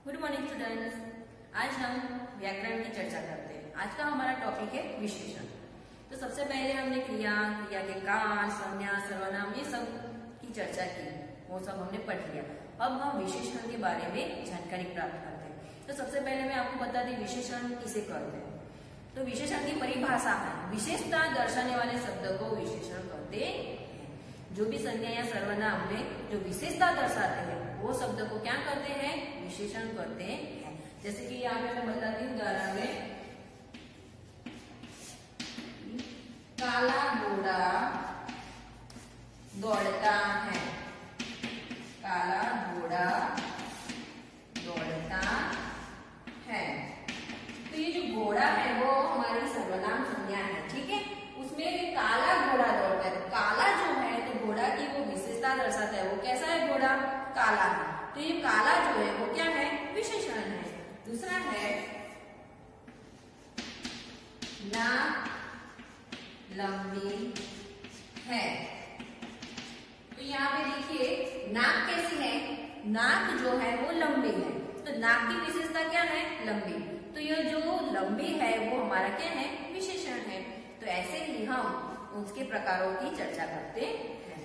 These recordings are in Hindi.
Good morning students. आज हम व्याकरण की चर्चा करते हैं। आज का हमारा टॉपिक है विशेषण। तो सबसे पहले हमने क्रिया के काल, संज्ञा, सर्वनाम ये सब की चर्चा की, वो सब हमने पढ़ लिया। अब हम विशेषण के बारे में जानकारी प्राप्त करते हैं। तो सबसे पहले मैं आपको बता दी विशेषण किसे कहते हैं। तो विशेषण की परिभाषा है विशेषता दर्शाने वाले शब्द को विशेषण कहते हैं। जो भी संज्ञा या सर्वनाम में जो विशेषता दर्शाते हैं वो शब्द को क्या कहते हैं, विशेषण कहते हैं। जैसे कि यहाँ पे मैं बताती हूँ उदाहरण में, काला घोड़ा दौड़ता है। काला घोड़ा दौड़ता है। तो ये जो घोड़ा है वो हमारी सर्वनाम संज्ञा है, ठीक है। उसमें काला घोड़ा दौड़ता है। काला जो है तो घोड़ा की वो विशेषता दर्शाता है। वो कैसा है, घोड़ा काला है। तो ये काला जो है वो क्या है, विशेषण है। दूसरा है नाक लंबी है। तो यहाँ पे देखिए नाक कैसी है, नाक जो है वो लंबी है। तो नाक की विशेषता क्या है, लंबी। तो ये जो लंबी है वो हमारा क्या है, विशेषण है। तो ऐसे ही हम उसके प्रकारों की चर्चा करते हैं।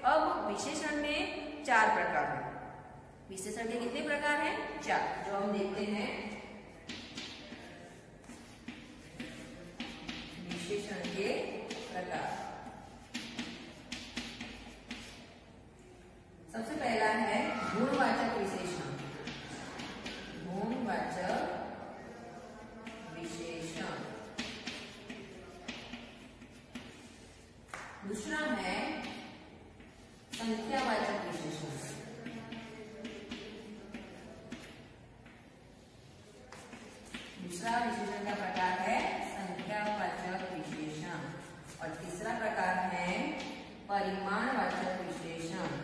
अब विशेषण में 4 प्रकार हैं। विशेषण के कितने प्रकार हैं, 4, जो हम देखते हैं। विशेषण के प्रकार, सबसे पहला है गुणवाचक विशेषण। गुणवाचक विशेषण। दूसरा है संख्यावाचक विशेषण। दूसरा विशेषण का प्रकार है संख्यावाचक विशेषण। और तीसरा प्रकार है परिमाणवाचक विशेषण।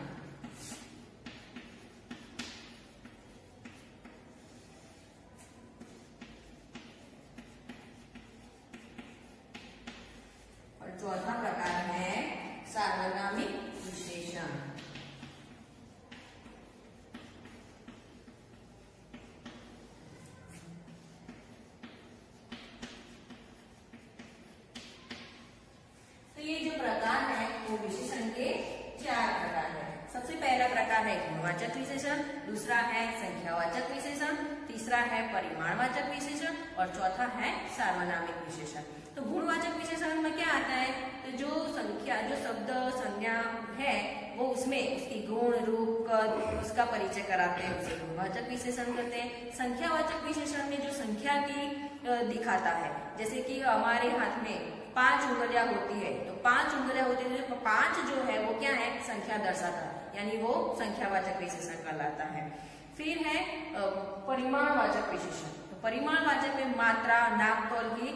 और चौथा प्रकार है सार्वनामिक विशेषण। तो ये जो प्रकार है वो विशेषण के 4 प्रकार है। सबसे पहला प्रकार है गुणवाचक विशेषण, दूसरा है संख्यावाचक विशेषण, तीसरा है परिमाणवाचक विशेषण और चौथा है सार्वनामिक विशेषण। तो गुणवाचक विशेषण में क्या आता है, तो जो संख्या, जो शब्द संज्ञा है वो उसमें उसकी गुण, रूप, कद, उसका परिचय कराते हैं, उसे गुणवाचक विशेषण कहते हैं। संख्यावाचक विशेषण में जो संख्या की दिखाता है, जैसे कि हमारे हाथ में 5 उंगलियां होती है, तो 5 उंगलियां होती है तो 5 जो है वो क्या है, संख्या दर्शाता है, यानी वो संख्यावाचक विशेषण कहलाता है। फिर है परिमाणवाचक विशेषण। तो परिमाणवाचक में मात्रा, नापतोल की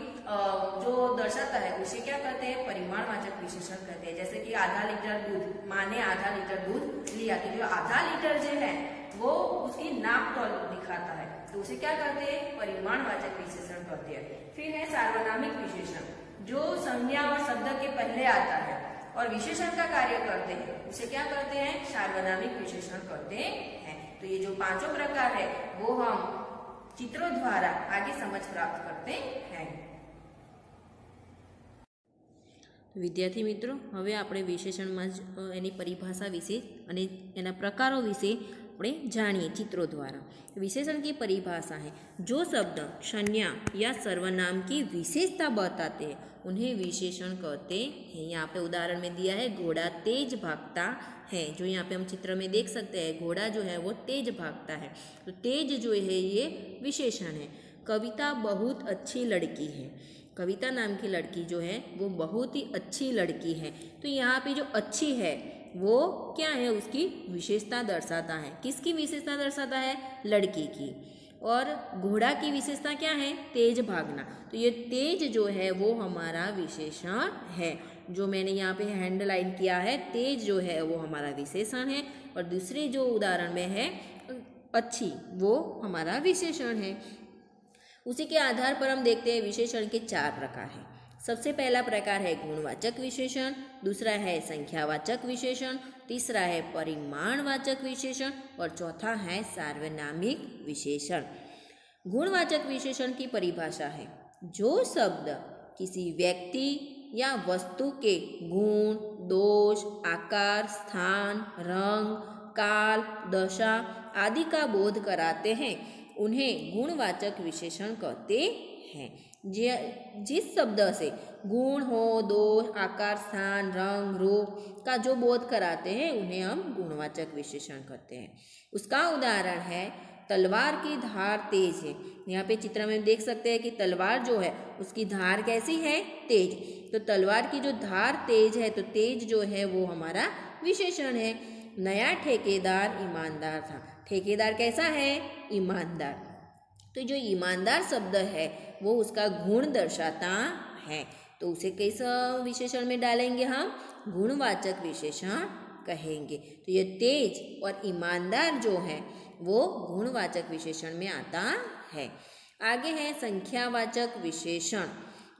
जो दर्शाता है उसे क्या कहते हैं, परिमाणवाचक विशेषण कहते हैं। जैसे कि आधा लीटर दूध, माँ ने आधा लीटर दूध लिया, तो जो आधा लीटर जो है वो उसकी नापतोल दिखाता है, तो उसे क्या कहते हैं, परिमाणवाचक विशेषण कहते हैं। फिर है सार्वनामिक विशेषण, जो संज्ञा और शब्द के पहले आता है और विशेषण का कार्य करते हैं, उसे क्या करते हैं, सार्वनामिक विशेषण कहते हैं। तो ये जो 5 प्रकार है वो हम चित्रों द्वारा आगे समझ प्राप्त करते हैं। વિદ્યાર્થી મિત્રો, હવે આપણે વિશેષણમાં જ એની પરિભાષા વિશે અને એના પ્રકારો વિશે આપણે જાણીએ ચિત્રો द्वारा। विशेषण की परिभाषा है जो शब्द संज्ञा या सर्वनाम की विशेषता बताते हैं उन्हें विशेषण कहते हैं। यहाँ पे उदाहरण में दिया है घोड़ा तेज भागता है, जो यहाँ पे हम चित्र में देख सकते हैं घोड़ा जो है वो तेज भागता है, तो तेज जो है ये विशेषण है। कविता बहुत अच्छी लड़की है, कविता नाम की लड़की जो है वो बहुत ही अच्छी लड़की है। तो यहाँ पे जो अच्छी है वो क्या है, उसकी विशेषता दर्शाता है। किसकी विशेषता दर्शाता है, लड़की की। और घोड़ा की विशेषता क्या है, तेज भागना, तो ये तेज जो है वो हमारा विशेषण है। जो मैंने यहाँ पे हैंडलाइन किया है, तेज जो है वो हमारा विशेषण है। और दूसरे जो उदाहरण में है अच्छी, वो हमारा विशेषण है। उसी के आधार पर हम देखते हैं विशेषण के 4 प्रकार हैं। सबसे पहला प्रकार है गुणवाचक विशेषण, दूसरा है संख्यावाचक विशेषण, तीसरा है परिमाणवाचक विशेषण और चौथा है सार्वनामिक विशेषण। गुणवाचक विशेषण की परिभाषा है जो शब्द किसी व्यक्ति या वस्तु के गुण, दोष, आकार, स्थान, रंग, काल, दशा आदि का बोध कराते हैं उन्हें गुणवाचक विशेषण कहते हैं। जिस शब्द से गुण हो, दोष, आकार, स्थान, रंग, रूप का जो बोध कराते हैं उन्हें हम गुणवाचक विशेषण कहते हैं। उसका उदाहरण है तलवार की धार तेज है। यहाँ पे चित्र में देख सकते हैं कि तलवार जो है उसकी धार कैसी है, तेज। तो तलवार की जो धार तेज है तो तेज जो है वो हमारा विशेषण है। नया ठेकेदार ईमानदार था। ठेकेदार कैसा है, ईमानदार। तो जो ईमानदार शब्द है वो उसका गुण दर्शाता है, तो उसे किस विशेषण में डालेंगे हम, गुणवाचक विशेषण कहेंगे। तो ये तेज और ईमानदार जो है वो गुणवाचक विशेषण में आता है। आगे है संख्यावाचक विशेषण।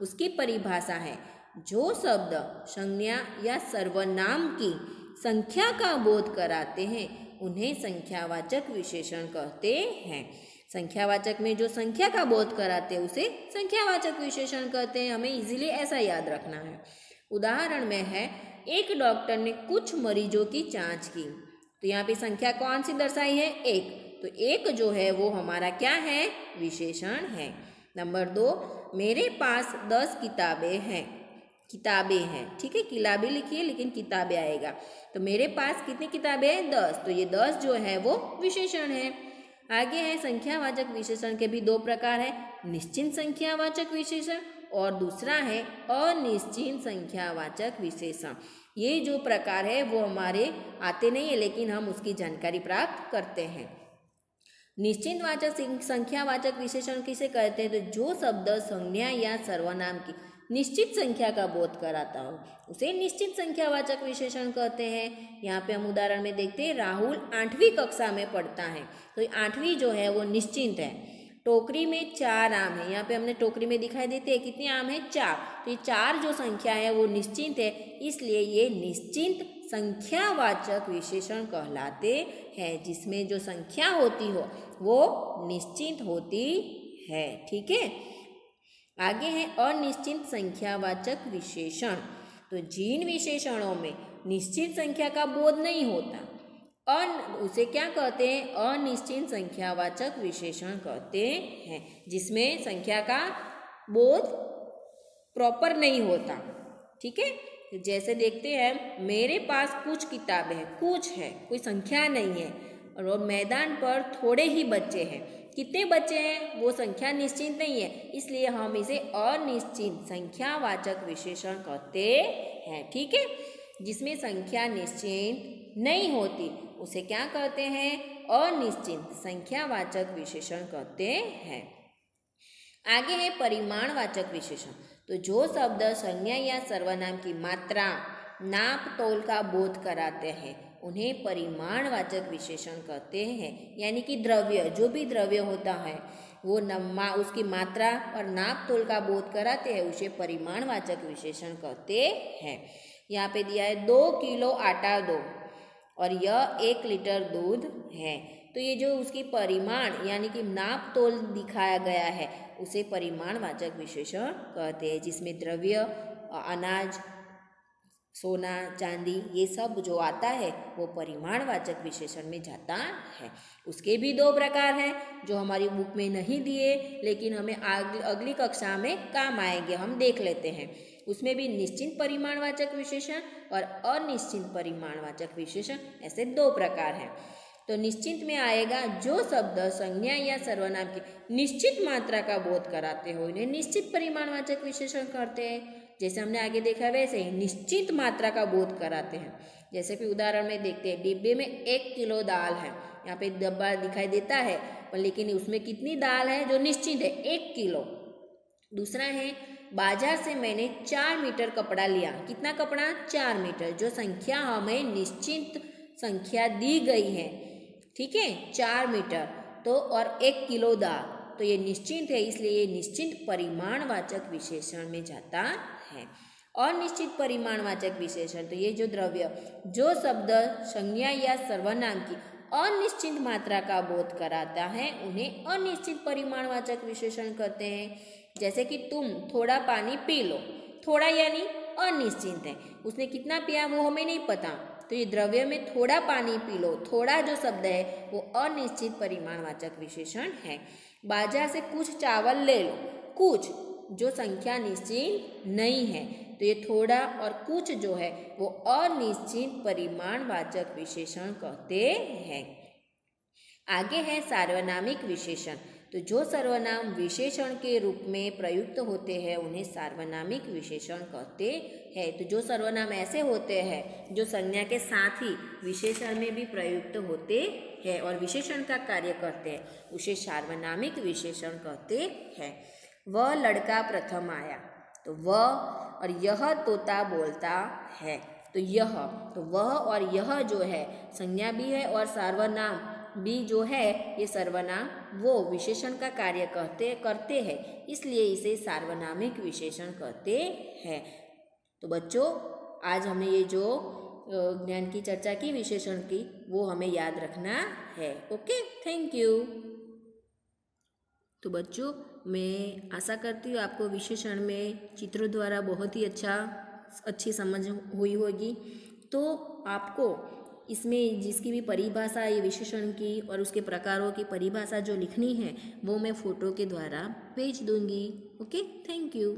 उसकी परिभाषा है जो शब्द संज्ञा या सर्वनाम की संख्या का बोध कराते हैं उन्हें संख्यावाचक विशेषण कहते हैं। संख्यावाचक में जो संख्या का बोध कराते हैं उसे संख्यावाचक विशेषण कहते हैं। हमें इजीली ऐसा याद रखना है। उदाहरण में है एक डॉक्टर ने कुछ मरीजों की जांच की, तो यहाँ पे संख्या कौन सी दर्शाई है, एक। तो एक जो है वो हमारा क्या है, विशेषण है। नंबर 2, मेरे पास 10 किताबें हैं। किताबें हैं, ठीक है, किताबें लिखिए लेकिन किताबें आएगा। तो मेरे पास कितनी किताबें हैं, 10। तो ये 10 जो है वो विशेषण है। आगे है संख्यावाचक विशेषण के भी 2 प्रकार है, निश्चित संख्यावाचक विशेषण और दूसरा है अनिश्चित संख्यावाचक विशेषण। ये जो प्रकार है वो हमारे आते नहीं है लेकिन हम उसकी जानकारी प्राप्त करते हैं। निश्चितवाचक संख्यावाचक विशेषण किसे कहते हैं, तो जो शब्द संज्ञा या सर्वनाम की निश्चित संख्या का बोध कराता हो उसे निश्चित संख्यावाचक विशेषण कहते हैं। यहाँ पे हम उदाहरण में देखते हैं राहुल 8वीं कक्षा में पढ़ता है, तो 8वीं जो है वो निश्चित है। टोकरी में 4 आम है, यहाँ पे हमने टोकरी में दिखाई देते हैं कितने आम है, 4। तो ये 4 जो संख्या है वो निश्चित है, इसलिए ये निश्चित संख्यावाचक विशेषण कहलाते हैं। जिसमें जो संख्या होती हो वो निश्चित होती है, ठीक है। आगे है अनिश्चित संख्यावाचक विशेषण। तो जिन विशेषणों में निश्चित संख्या का बोध नहीं होता उसे क्या कहते हैं, अनिश्चित संख्यावाचक विशेषण कहते हैं। जिसमें संख्या का बोध प्रॉपर नहीं होता, ठीक है। जैसे देखते हैं मेरे पास कुछ किताबें हैं, कुछ है, कोई संख्या नहीं है, और मैदान पर थोड़े ही बच्चे हैं। कितने बच्चे हैं वो संख्या निश्चित नहीं है, इसलिए हम इसे अनिश्चित संख्यावाचक विशेषण कहते हैं, ठीक है। जिसमें संख्या निश्चित नहीं होती उसे क्या कहते हैं, अनिश्चित संख्यावाचक विशेषण कहते हैं। आगे है परिमाणवाचक विशेषण। तो जो शब्द संज्ञा या सर्वनाम की मात्रा, नाप तोल का बोध कराते हैं उन्हें परिमाणवाचक विशेषण कहते हैं। यानी कि द्रव्य, जो भी द्रव्य होता है वो उसकी मात्रा और नाप तोल का बोध कराते हैं उसे परिमाणवाचक विशेषण कहते हैं। यहाँ पे दिया है 2 किलो आटा दो और यह 1 लीटर दूध है। तो ये जो उसकी परिमाण यानी कि नाप तोल दिखाया गया है उसे परिमाणवाचक विशेषण कहते हैं। जिसमें द्रव्य, अनाज, सोना, चांदी ये सब जो आता है वो परिमाणवाचक विशेषण में जाता है। उसके भी 2 प्रकार हैं जो हमारी बुक में नहीं दिए लेकिन हमें अगली कक्षा में काम आएंगे, हम देख लेते हैं। उसमें भी निश्चित परिमाणवाचक विशेषण और अनिश्चित परिमाणवाचक विशेषण, ऐसे 2 प्रकार हैं। तो निश्चित में आएगा जो शब्द संज्ञा या सर्वनाम की निश्चित मात्रा का बोध कराते हो इन्हें निश्चित परिमाणवाचक विशेषण करते हैं। जैसे हमने आगे देखा वैसे ही निश्चित मात्रा का बोध कराते हैं। जैसे कि उदाहरण में देखते हैं डिब्बे में 1 किलो दाल है, यहाँ पे डब्बा दिखाई देता है पर लेकिन उसमें कितनी दाल है जो निश्चित है, 1 किलो। दूसरा है बाजार से मैंने 4 मीटर कपड़ा लिया। कितना कपड़ा, 4 मीटर। जो संख्या हमें निश्चित संख्या दी गई है, ठीक है, 4 मीटर तो और 1 किलो दाल, तो ये निश्चित है, इसलिए ये निश्चित परिमाणवाचक विशेषण में जाता है। अनिश्चित परिमाणवाचक विशेषण, तो ये जो द्रव्य, जो शब्द संज्ञा या सर्वनाम की अनिश्चित मात्रा का बोध कराता है, उन्हें अनिश्चित परिमाणवाचक विशेषण कहते हैं। जैसे कि तुम थोड़ा पानी पी लो, थोड़ा यानी अनिश्चित है, उसने कितना पिया वो हमें नहीं पता, तो ये द्रव्य में थोड़ा पानी पी लो, थोड़ा जो शब्द है वो अनिश्चित परिमाणवाचक विशेषण है। बाजार से कुछ चावल ले लो, कुछ जो संख्या निश्चित नहीं है, तो ये थोड़ा और कुछ जो है वो अनिश्चित परिमाणवाचक विशेषण कहते हैं। आगे है सार्वनामिक विशेषण, तो जो सर्वनाम विशेषण के रूप में प्रयुक्त होते हैं उन्हें सार्वनामिक विशेषण कहते हैं। तो जो सर्वनाम ऐसे होते हैं जो संज्ञा के साथ ही विशेषण में भी प्रयुक्त होते हैं और विशेषण का कार्य करते हैं, उसे सार्वनामिक विशेषण कहते हैं। वह लड़का प्रथम आया, तो वह और यह तोता बोलता है, तो यह, तो वह और यह जो है संज्ञा भी है और सर्वनाम भी जो है, ये सर्वनाम वो विशेषण का कार्य करते हैं, इसलिए इसे सार्वनामिक विशेषण कहते हैं। तो बच्चों, आज हमने ये जो ज्ञान की चर्चा की विशेषण की, वो हमें याद रखना है। Okay, thank you. तो बच्चों, मैं आशा करती हूँ आपको विशेषण में चित्रों द्वारा बहुत ही अच्छी समझ हुई होगी। तो आपको इसमें जिसकी भी परिभाषा ये विशेषण की और उसके प्रकारों की परिभाषा जो लिखनी है वो मैं फ़ोटो के द्वारा भेज दूँगी। Okay, thank you.